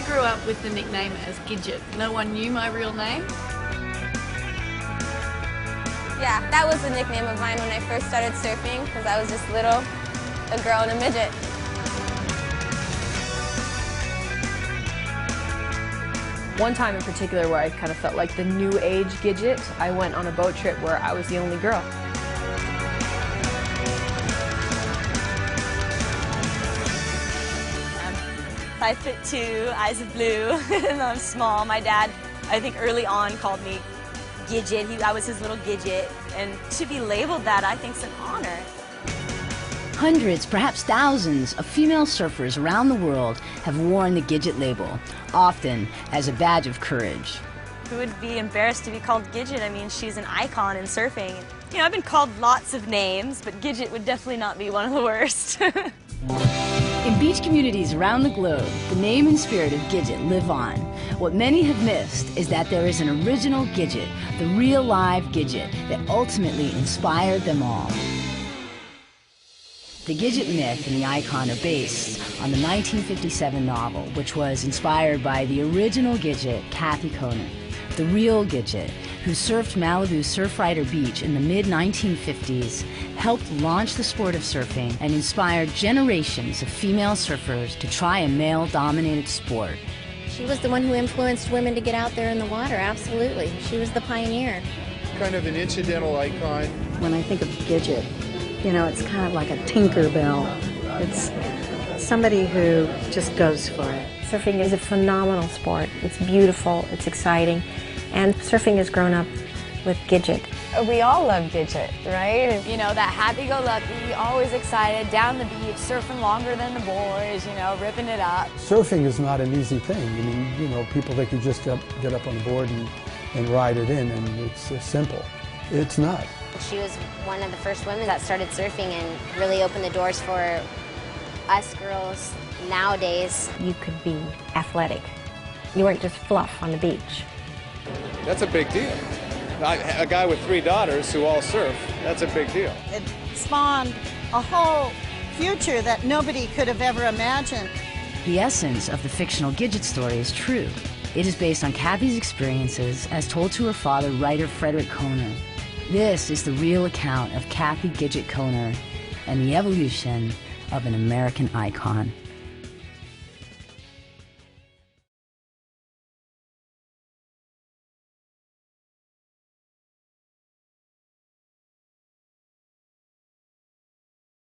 grew up with the nickname as Gidget. No one knew my real name. Yeah, that was the nickname of mine when I first started surfing, because I was just little, a girl and a midget. One time in particular where I kind of felt like the new age Gidget, I went on a boat trip where I was the only girl. I'm 5'2", eyes of blue, and I'm small. My dad, I think early on, called me Gidget. I was his little Gidget, and to be labeled that, I think, is an honor. Hundreds, perhaps thousands, of female surfers around the world have worn the Gidget label, often as a badge of courage. Who would be embarrassed to be called Gidget? I mean, she's an icon in surfing. You know, I've been called lots of names, but Gidget would definitely not be one of the worst. In beach communities around the globe, the name and spirit of Gidget live on. What many have missed is that there is an original Gidget, the real live Gidget, that ultimately inspired them all. The Gidget myth and the icon are based on the 1957 novel, which was inspired by the original Gidget, Kathy Conant, the real Gidget, who surfed Malibu Surfrider Beach in the mid-1950s, helped launch the sport of surfing, and inspired generations of female surfers to try a male-dominated sport. She was the one who influenced women to get out there in the water, absolutely. She was the pioneer. Kind of an incidental icon. When I think of Gidget, you know, it's kind of like a Tinkerbell. It's somebody who just goes for it. Surfing is a phenomenal sport. It's beautiful, it's exciting, and surfing has grown up with Gidget. We all love Gidget, right? You know, that happy-go-lucky, always excited, down the beach, surfing longer than the boys, you know, ripping it up. Surfing is not an easy thing. I mean, you know, people think you just get up on the board and ride it in, and it's simple. It's not. She was one of the first women that started surfing and really opened the doors for us girls nowadays. You could be athletic. You weren't just fluff on the beach. That's a big deal. A guy with 3 daughters who all surf, that's a big deal. It spawned a whole future that nobody could have ever imagined. The essence of the fictional Gidget story is true. It is based on Kathy's experiences as told to her father, writer Frederick Kohner. This is the real account of Kathy Gidget Kohner and the evolution of an American icon.